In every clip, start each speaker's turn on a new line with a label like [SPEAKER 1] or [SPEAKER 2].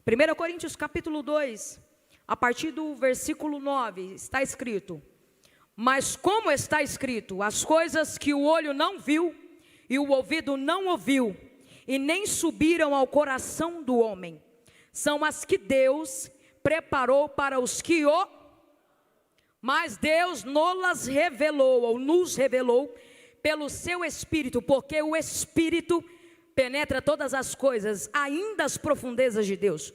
[SPEAKER 1] 1 Coríntios capítulo 2, a partir do versículo 9, está escrito: mas como está escrito, as coisas que o olho não viu, e o ouvido não ouviu, e nem subiram ao coração do homem, são as que Deus preparou para os que o... Mas Deus nos revelou pelo seu Espírito, porque o Espírito penetra todas as coisas, ainda as profundezas de Deus.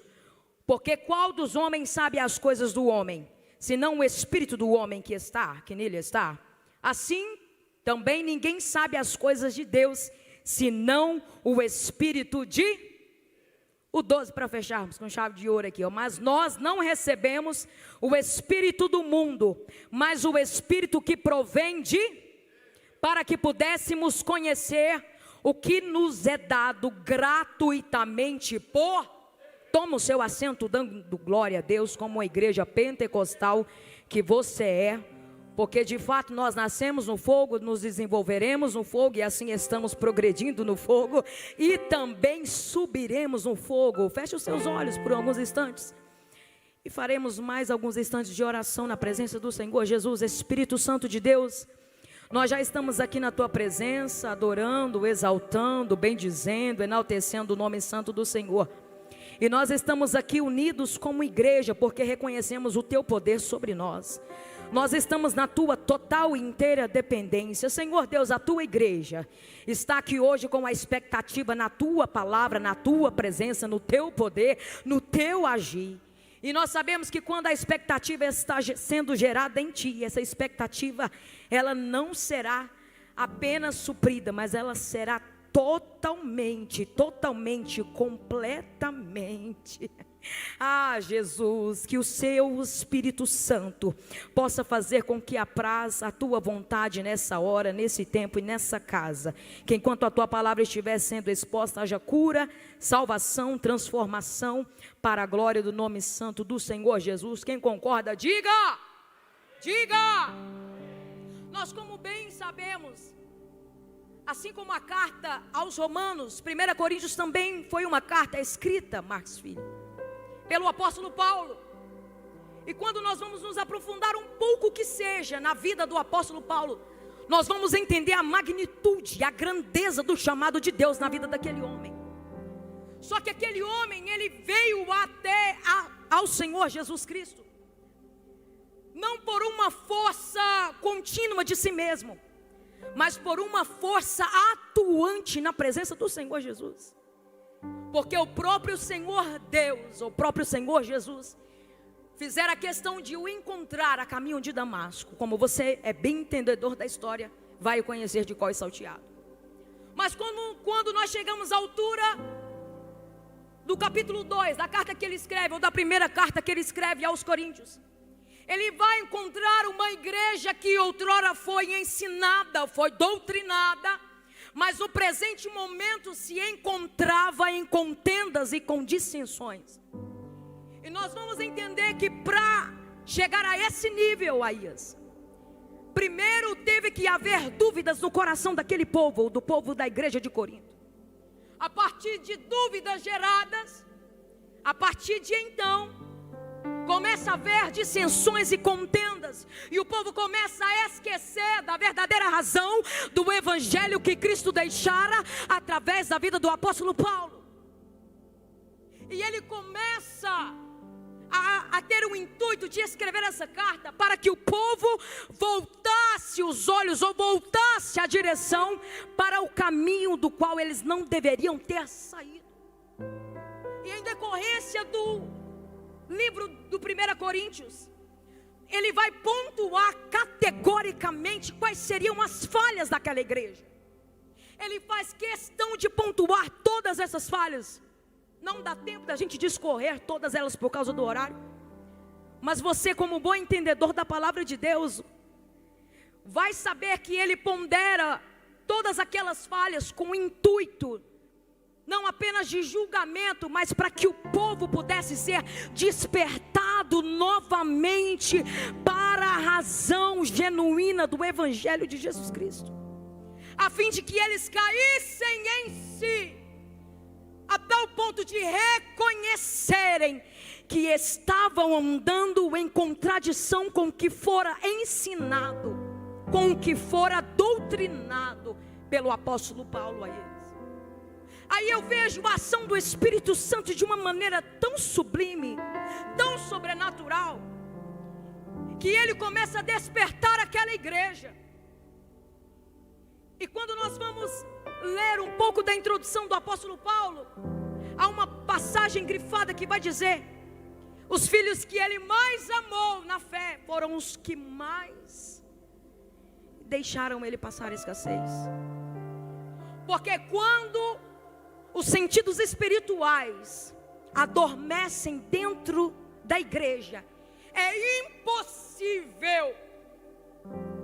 [SPEAKER 1] Porque qual dos homens sabe as coisas do homem, senão o Espírito do homem que nele está? Assim, também ninguém sabe as coisas de Deus, senão o Espírito de... O 12 para fecharmos com chave de ouro aqui, ó. Mas nós não recebemos o Espírito do mundo, mas o Espírito que provém de... para que pudéssemos conhecer o que nos é dado gratuitamente por... Toma o seu assento dando glória a Deus, como uma igreja pentecostal que você é, porque de fato nós nascemos no fogo, nos desenvolveremos no fogo, e assim estamos progredindo no fogo, e também subiremos no fogo. Feche os seus olhos por alguns instantes, e faremos mais alguns instantes de oração na presença do Senhor Jesus. Espírito Santo de Deus, nós já estamos aqui na tua presença, adorando, exaltando, bendizendo, enaltecendo o nome santo do Senhor. E nós estamos aqui unidos como igreja, porque reconhecemos o teu poder sobre nós. Nós estamos na tua total e inteira dependência. Senhor Deus, a tua igreja está aqui hoje com a expectativa na tua palavra, na tua presença, no teu poder, no teu agir. E nós sabemos que quando a expectativa está sendo gerada em ti, essa expectativa, ela não será apenas suprida, mas ela será totalmente, completamente. Ah, Jesus, que o seu Espírito Santo possa fazer com que apraz a tua vontade nessa hora, nesse tempo e nessa casa. Que enquanto a tua palavra estiver sendo exposta, haja cura, salvação, transformação, para a glória do nome santo do Senhor Jesus. Quem concorda, diga! Diga! Nós, como bem sabemos, assim como a carta aos Romanos, 1 Coríntios também foi uma carta escrita, Marcos Filho, pelo apóstolo Paulo. E quando nós vamos nos aprofundar um pouco que seja na vida do apóstolo Paulo, nós vamos entender a magnitude, a grandeza do chamado de Deus na vida daquele homem. Só que aquele homem, ele veio até ao Senhor Jesus Cristo, não por uma força contínua de si mesmo, mas por uma força atuante na presença do Senhor Jesus. Porque o próprio Senhor Deus, o próprio Senhor Jesus, fizeram a questão de o encontrar a caminho de Damasco. Como você é bem entendedor da história, vai o conhecer de qual é salteado. Mas quando nós chegamos à altura do capítulo 2, da carta que ele escreve, ou da primeira carta que ele escreve aos Coríntios, ele vai encontrar uma igreja que outrora foi ensinada, foi doutrinada, mas no presente momento se encontrava em contendas e com dissensões. E nós vamos entender que para chegar a esse nível, Aías, primeiro teve que haver dúvidas no coração daquele povo, do povo da igreja de Corinto. A partir de dúvidas geradas, a partir de então, começa a haver dissensões e contendas, e o povo começa a esquecer da verdadeira razão do evangelho que Cristo deixara através da vida do apóstolo Paulo. E ele começa a ter o intuito de escrever essa carta para que o povo voltasse os olhos, ou voltasse a direção para o caminho do qual eles não deveriam ter saído. E em decorrência do livro do 1 Coríntios, ele vai pontuar categoricamente quais seriam as falhas daquela igreja. Ele faz questão de pontuar todas essas falhas. Não dá tempo da gente discorrer todas elas por causa do horário, mas você, como bom entendedor da palavra de Deus, vai saber que ele pondera todas aquelas falhas com o intuito não apenas de julgamento, mas para que o povo pudesse ser despertado novamente para a razão genuína do evangelho de Jesus Cristo, a fim de que eles caíssem em si, a tal ponto de reconhecerem perceberem que estavam andando em contradição com o que fora ensinado, com o que fora doutrinado pelo apóstolo Paulo a eles. Aí eu vejo a ação do Espírito Santo de uma maneira tão sublime, tão sobrenatural, que ele começa a despertar aquela igreja. E quando nós vamos ler um pouco da introdução do apóstolo Paulo, há uma passagem grifada que vai dizer: os filhos que ele mais amou na fé foram os que mais deixaram ele passar escassez. Porque quando os sentidos espirituais adormecem dentro da igreja, é impossível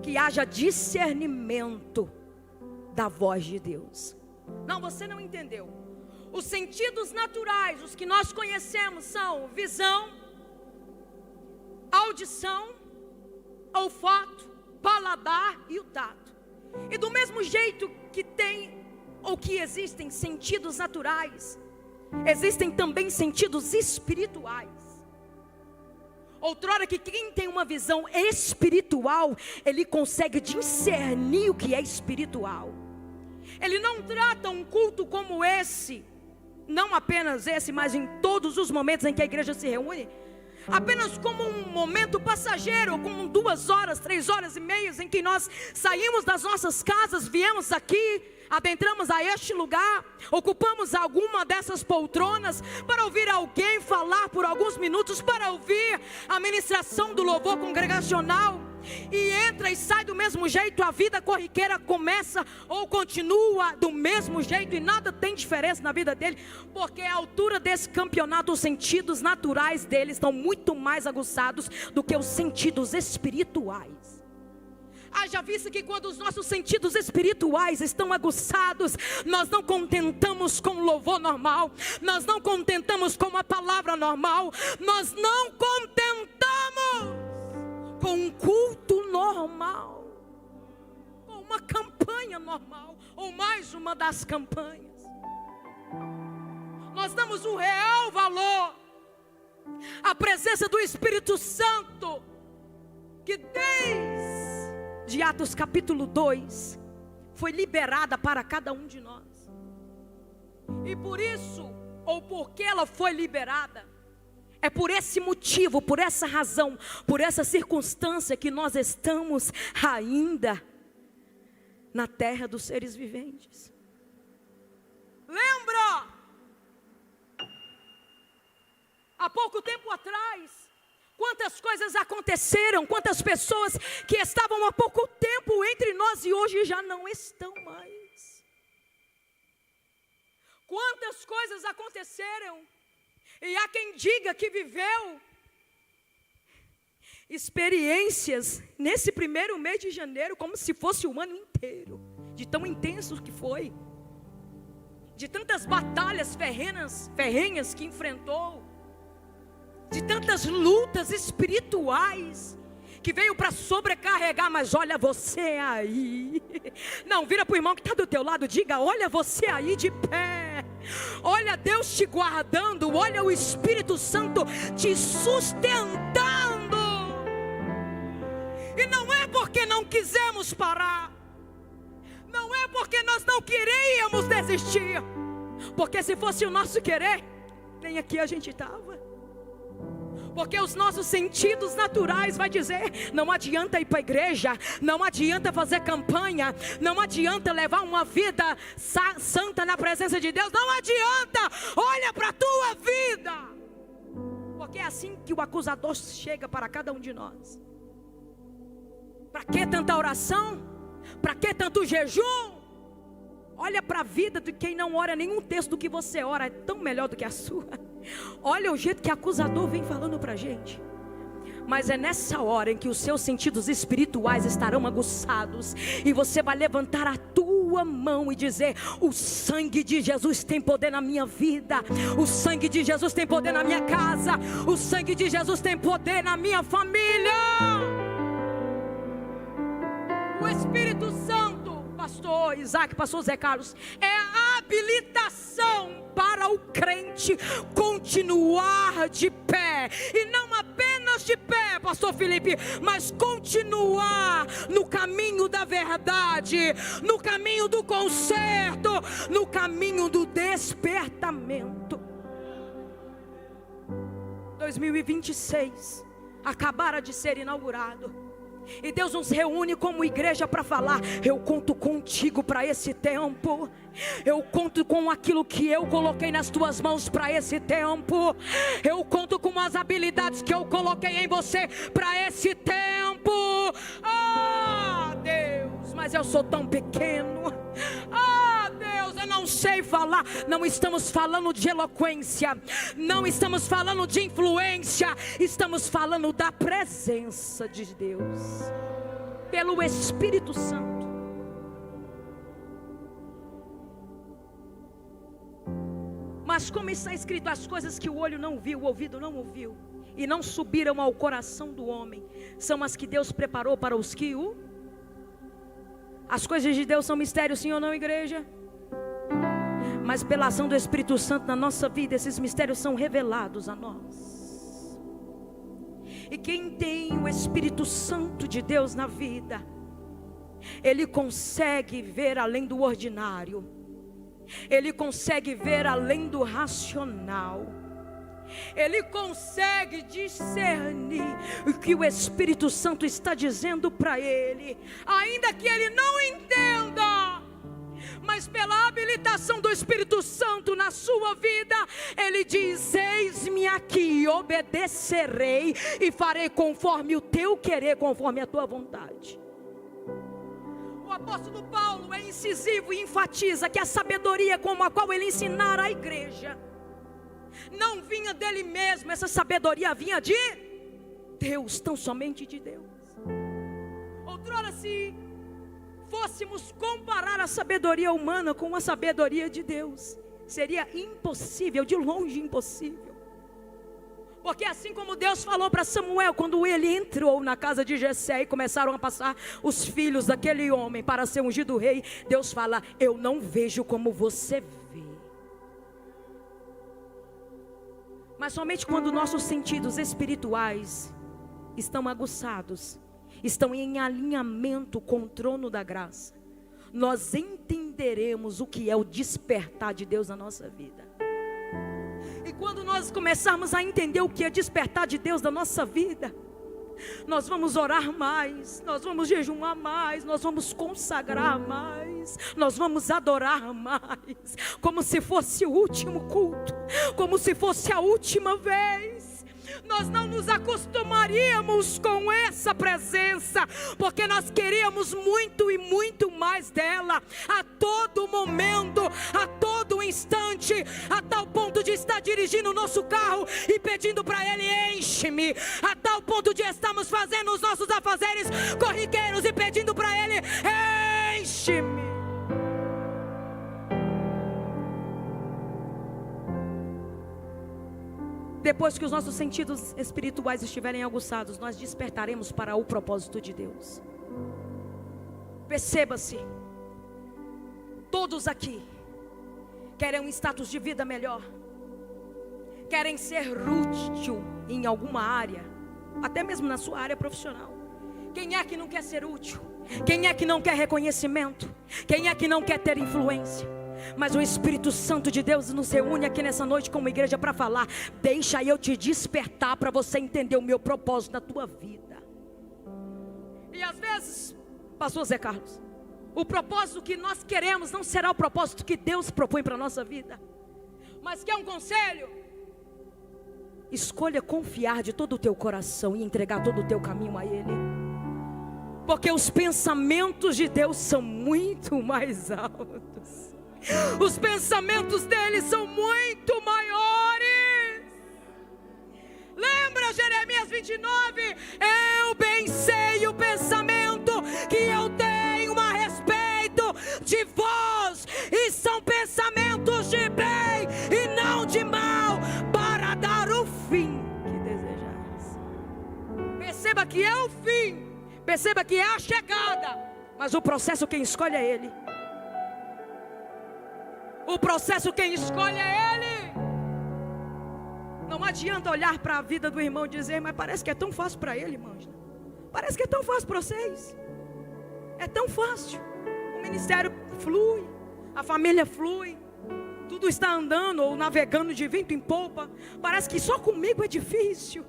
[SPEAKER 1] que haja discernimento da voz de Deus. Não, você não entendeu. Os sentidos naturais, os que nós conhecemos, são visão, audição, olfato, paladar e o tato. E do mesmo jeito que tem ou que existem sentidos naturais, existem também sentidos espirituais. Outrora que quem tem uma visão espiritual, ele consegue discernir o que é espiritual. Ele não trata um culto como esse, não apenas esse, mas em todos os momentos em que a igreja se reúne, apenas como um momento passageiro, como 2 horas, 3 horas e meia, em que nós saímos das nossas casas, viemos aqui, adentramos a este lugar, ocupamos alguma dessas poltronas para ouvir alguém falar por alguns minutos, para ouvir a ministração do louvor congregacional, e entra e sai do mesmo jeito. A vida corriqueira começa ou continua do mesmo jeito, e nada tem diferença na vida dele, porque à altura desse campeonato os sentidos naturais dele estão muito mais aguçados do que os sentidos espirituais. Haja vista que quando os nossos sentidos espirituais estão aguçados, nós não contentamos com o louvor normal, nós não contentamos com a palavra normal, nós não contentamos com um culto normal, com uma campanha normal, ou mais uma das campanhas. Nós damos o real valor à presença do Espírito Santo, que desde Atos capítulo 2 foi liberada para cada um de nós. E por isso, ou porque ela foi liberada, é por esse motivo, por essa razão, por essa circunstância que nós estamos ainda na terra dos seres viventes. Lembra? Há pouco tempo atrás, quantas coisas aconteceram, quantas pessoas que estavam há pouco tempo entre nós e hoje já não estão mais. Quantas coisas aconteceram, e há quem diga que viveu experiências nesse primeiro mês de janeiro como se fosse o ano inteiro, de tão intenso que foi, de tantas batalhas ferrenhas que enfrentou, de tantas lutas espirituais que veio para sobrecarregar. Mas olha você aí, não, vira para o irmão que está do teu lado, diga: olha você aí de pé, olha Deus te guardando, olha o Espírito Santo te sustentando. E não é porque não quisemos parar, não é porque nós não queríamos desistir, porque se fosse o nosso querer, nem aqui a gente estava. Porque os nossos sentidos naturais vai dizer: não adianta ir para a igreja, não adianta fazer campanha, não adianta levar uma vida santa na presença de Deus, não adianta, olha para a tua vida. Porque é assim que o acusador chega para cada um de nós. Para que tanta oração? Para que tanto jejum? Olha para a vida de quem não ora nenhum texto do que você ora, é tão melhor do que a sua. Olha o jeito que o acusador vem falando para a gente. Mas é nessa hora em que os seus sentidos espirituais estarão aguçados, e você vai levantar a tua mão e dizer: o sangue de Jesus tem poder na minha vida, o sangue de Jesus tem poder na minha casa, o sangue de Jesus tem poder na minha família. O Espírito Santo, pastor Isaac, pastor Zé Carlos, é a habilitação condição para o crente continuar de pé, e não apenas de pé, pastor Felipe, mas continuar no caminho da verdade, no caminho do conserto, no caminho do despertamento. 2026 acabara de ser inaugurado, e Deus nos reúne como igreja para falar: eu conto contigo para esse tempo, eu conto com aquilo que eu coloquei nas tuas mãos para esse tempo, eu conto com as habilidades que eu coloquei em você para esse tempo. Ah, Deus, mas eu sou tão pequeno. Ah, Deus, eu não sei falar. Não estamos falando de eloquência, não estamos falando de influência, estamos falando da presença de Deus pelo Espírito Santo. Mas como está escrito, as coisas que o olho não viu, o ouvido não ouviu, e não subiram ao coração do homem, são as que Deus preparou para os que o... As coisas de Deus são mistérios, sim ou não, igreja? Mas pela ação do Espírito Santo na nossa vida, esses mistérios são revelados a nós. E quem tem o Espírito Santo de Deus na vida, ele consegue ver além do ordinário, ele consegue ver além do racional, ele consegue discernir o que o Espírito Santo está dizendo para ele, ainda que ele não entenda, mas pela habilitação do Espírito Santo na sua vida, ele diz: eis-me aqui, obedecerei e farei conforme o teu querer, conforme a tua vontade. O apóstolo Paulo é incisivo e enfatiza que a sabedoria com a qual ele ensinara a igreja não vinha dele mesmo, essa sabedoria vinha de Deus, tão somente de Deus. Outrora, se fôssemos comparar a sabedoria humana com a sabedoria de Deus, seria impossível, de longe impossível. Porque assim como Deus falou para Samuel, quando ele entrou na casa de Jessé e começaram a passar os filhos daquele homem para ser ungido rei, Deus fala: eu não vejo como você vê. Mas somente quando nossos sentidos espirituais estão aguçados, estão em alinhamento com o trono da graça, nós entenderemos o que é o despertar de Deus na nossa vida. E quando nós começarmos a entender o que é despertar de Deus na nossa vida, nós vamos orar mais, nós vamos jejuar mais, nós vamos consagrar mais, nós vamos adorar mais, como se fosse o último culto, como se fosse a última vez. Nós não nos acostumaríamos com essa presença, porque nós queríamos muito e muito mais dela, a todo momento, a todo instante, a tal ponto de estar dirigindo o nosso carro e pedindo para Ele: enche-me, a tal ponto de estarmos fazendo os nossos afazeres corriqueiros e pedindo para Ele: enche-me. Depois que os nossos sentidos espirituais estiverem aguçados, nós despertaremos para o propósito de Deus. Perceba-se, todos aqui querem um status de vida melhor, querem ser útil em alguma área, até mesmo na sua área profissional. Quem é que não quer ser útil? Quem é que não quer reconhecimento? Quem é que não quer ter influência? Mas o Espírito Santo de Deus nos reúne aqui nessa noite como igreja para falar: deixa eu te despertar para você entender o meu propósito na tua vida. E às vezes, pastor Zé Carlos, o propósito que nós queremos não será o propósito que Deus propõe para a nossa vida. Mas quer um conselho? Escolha confiar de todo o teu coração e entregar todo o teu caminho a Ele, porque os pensamentos de Deus são muito mais altos, os pensamentos dele são muito maiores. Lembra Jeremias 29? Eu bem sei o pensamento que eu tenho a respeito de vós, e são pensamentos de bem e não de mal, para dar o fim que desejais. Perceba que é o fim, perceba que é a chegada, mas o processo quem escolhe é Ele. O processo quem escolhe é Ele. Não adianta olhar para a vida do irmão e dizer: mas parece que é tão fácil para ele, irmãos. Parece que é tão fácil para vocês. É tão fácil. O ministério flui, a família flui, tudo está andando ou navegando de vento em polpa. Parece que só comigo é difícil.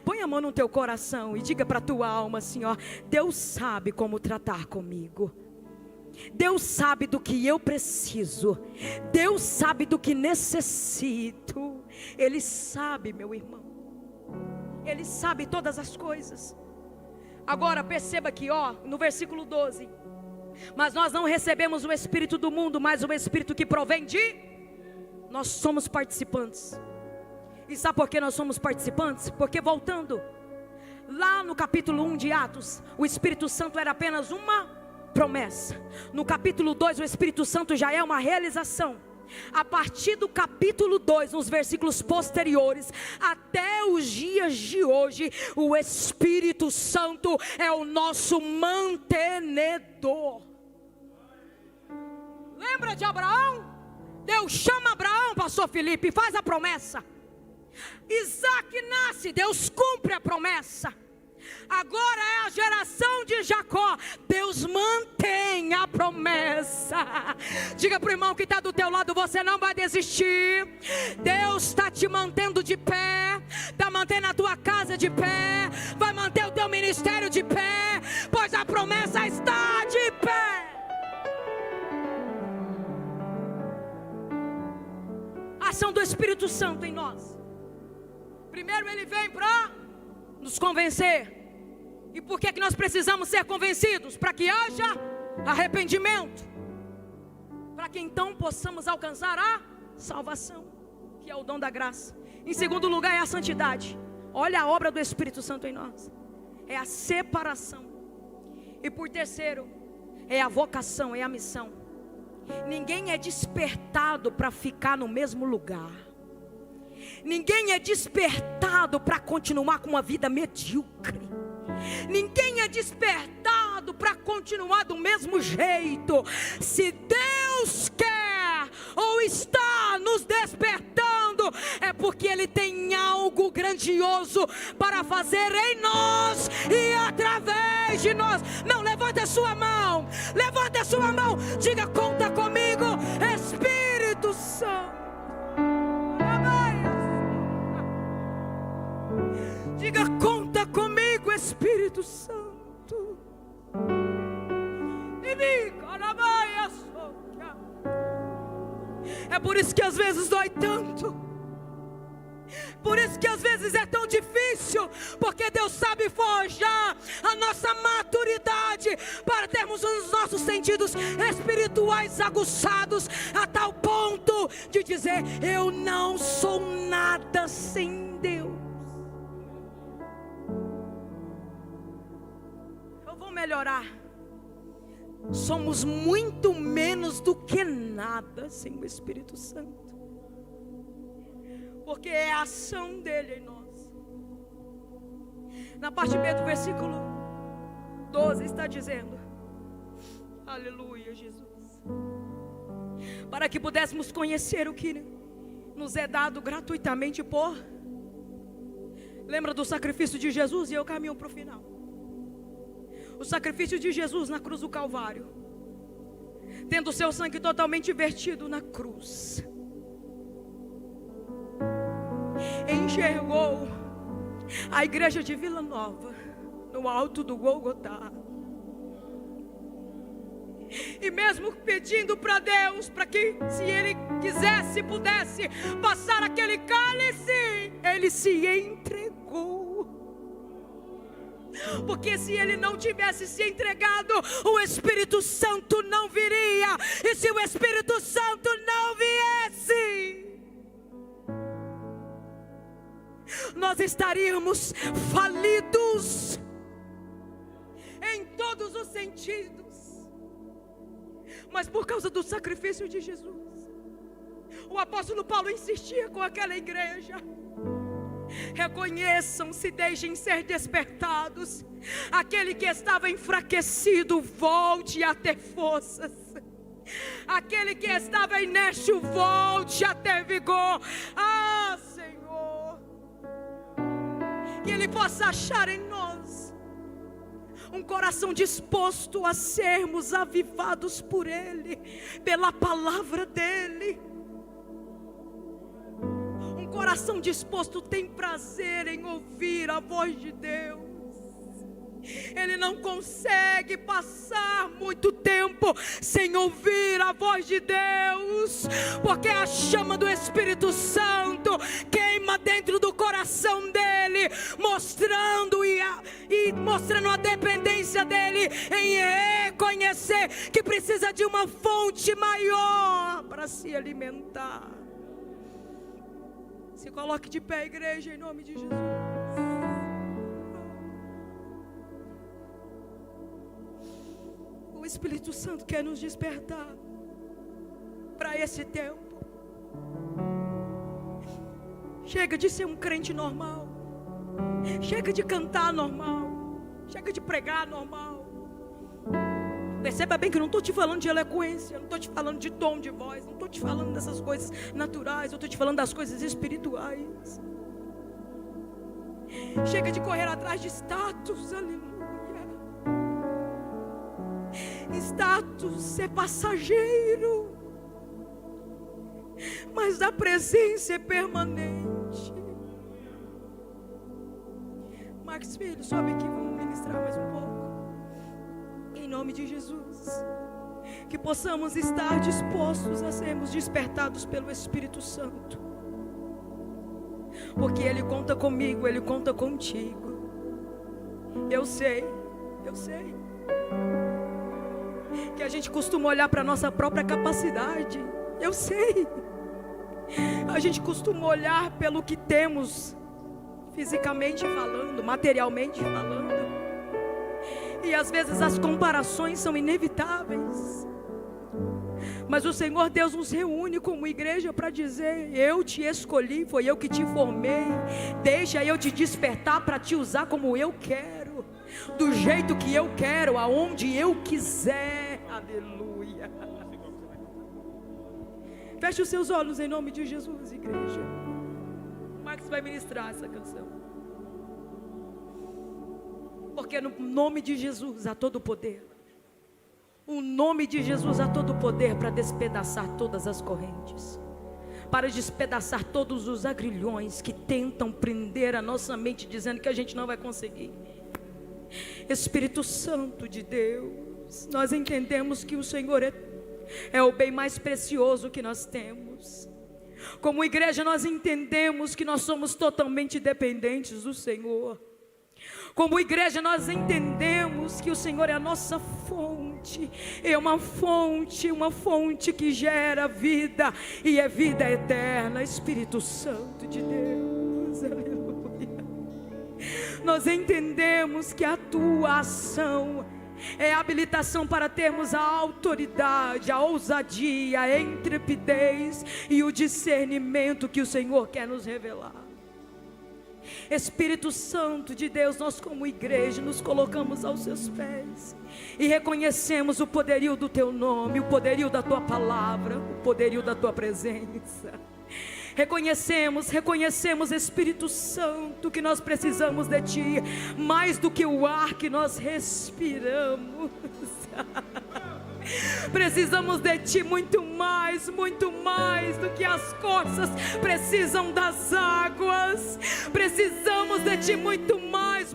[SPEAKER 1] Põe a mão no teu coração e diga para a tua alma assim, ó: Deus sabe como tratar comigo. Deus sabe do que eu preciso. Deus sabe do que necessito. Ele sabe, meu irmão. Ele sabe todas as coisas. Agora perceba aqui, ó, no versículo 12: mas nós não recebemos o espírito do mundo, mas o espírito que provém de... Nós somos participantes. E sabe por que nós somos participantes? Porque voltando lá no capítulo 1 de Atos, o Espírito Santo era apenas uma promessa. No capítulo 2, o Espírito Santo já é uma realização. A partir do capítulo 2, nos versículos posteriores, até os dias de hoje, o Espírito Santo é o nosso mantenedor. Lembra de Abraão? Deus chama Abraão, pastor Felipe, e faz a promessa. Isaac nasce, Deus cumpre a promessa. Agora é a geração de Jacó, Deus mantém a promessa. Diga para o irmão que está do teu lado: você não vai desistir. Deus está te mantendo de pé, está mantendo a tua casa de pé, vai manter o teu ministério de pé, pois a promessa está de pé. A ação do Espírito Santo em nós. Primeiro ele vem para nos convencer. E por que nós precisamos ser convencidos? Para que haja arrependimento, para que então possamos alcançar a salvação, que é o dom da graça. Em segundo lugar é a santidade. Olha a obra do Espírito Santo em nós. É a separação. E por terceiro, é a vocação, é a missão. Ninguém é despertado para ficar no mesmo lugar. Ninguém é despertado para continuar com uma vida medíocre. Ninguém é despertado para continuar do mesmo jeito. Se Deus quer ou está nos despertando, é porque Ele tem algo grandioso para fazer em nós e através de nós. Não, levanta a sua mão. Levanta a sua mão. Diga: conta comigo, Espírito Santo. Diga: conta comigo, Espírito Santo. É por isso que às vezes dói tanto. Por isso que às vezes é tão difícil. Porque Deus sabe forjar a nossa maturidade para termos os nossos sentidos espirituais aguçados, a tal ponto de dizer: eu não sou nada sem Deus. Melhorar. Somos muito menos do que nada sem o Espírito Santo, porque é a ação dele em nós. Na parte B do versículo 12 está dizendo: aleluia, Jesus, para que pudéssemos conhecer o que nos é dado gratuitamente por... Lembra do sacrifício de Jesus? E eu caminho para o final. O sacrifício de Jesus na cruz do Calvário, tendo o seu sangue totalmente vertido na cruz, enxergou a igreja de Vila Nova no alto do Gólgota. E mesmo pedindo para Deus, para que se Ele quisesse, pudesse passar aquele cálice, Ele se entregou. Porque se Ele não tivesse se entregado, o Espírito Santo não viria. E se o Espírito Santo não viesse, nós estaríamos falidos em todos os sentidos. Mas por causa do sacrifício de Jesus, o apóstolo Paulo insistia com aquela igreja: reconheçam-se, deixem ser despertados. Aquele que estava enfraquecido, volte a ter forças. Aquele que estava inerte, volte a ter vigor. Ah, Senhor, que Ele possa achar em nós um coração disposto a sermos avivados por Ele, pela palavra dEle. Um coração disposto tem prazer em ouvir a voz de Deus. Ele não consegue passar muito tempo sem ouvir a voz de Deus, porque a chama do Espírito Santo queima dentro do coração dele, mostrando a dependência dele em reconhecer que precisa de uma fonte maior para se alimentar. Se coloque de pé, igreja, em nome de Jesus. O Espírito Santo quer nos despertar para esse tempo. Chega de ser um crente normal. Chega de cantar normal. Chega de pregar normal. Perceba bem que eu não estou te falando de eloquência, eu não estou te falando de tom de voz, não estou te falando dessas coisas naturais, eu estou te falando das coisas espirituais. Chega de correr atrás de status, aleluia. Status é passageiro, mas a presença é permanente. Marcos Filho, sobe aqui, vamos ministrar mais um pouco. Em nome de Jesus, que possamos estar dispostos a sermos despertados pelo Espírito Santo, porque Ele conta comigo, Ele conta contigo. Eu sei que a gente costuma olhar para a nossa própria capacidade. Eu sei. A gente costuma olhar pelo que temos, fisicamente falando, materialmente falando. E às vezes as comparações são inevitáveis. Mas o Senhor Deus nos reúne como igreja para dizer: eu te escolhi, foi eu que te formei. Deixa eu te despertar para te usar como eu quero, do jeito que eu quero, aonde eu quiser. Aleluia. Feche os seus olhos em nome de Jesus, igreja. O Max vai ministrar essa canção. Porque no nome de Jesus há todo o poder. O nome de Jesus há todo o poder para despedaçar todas as correntes, para despedaçar todos os agrilhões que tentam prender a nossa mente, dizendo que a gente não vai conseguir. Espírito Santo de Deus, nós entendemos que o Senhor é o bem mais precioso que nós temos. Como igreja, nós entendemos que nós somos totalmente dependentes do Senhor. Como igreja, nós entendemos que o Senhor é a nossa fonte, é uma fonte que gera vida, e é vida eterna. Espírito Santo de Deus, aleluia. Nós entendemos que a tua ação é a habilitação para termos a autoridade, a ousadia, a intrepidez e o discernimento que o Senhor quer nos revelar. Espírito Santo de Deus, nós como igreja nos colocamos aos seus pés e reconhecemos o poderio do teu nome, o poderio da tua palavra, o poderio da tua presença. Reconhecemos, Espírito Santo, que nós precisamos de ti, mais do que o ar que nós respiramos. Precisamos de ti muito mais do que as corças precisam das águas. Precisamos de ti muito mais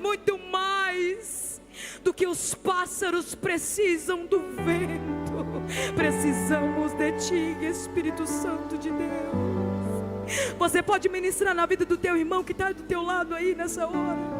[SPEAKER 1] do que os pássaros precisam do vento. Precisamos de ti, Espírito Santo de Deus. Você pode ministrar na vida do teu irmão que está do teu lado aí nessa hora.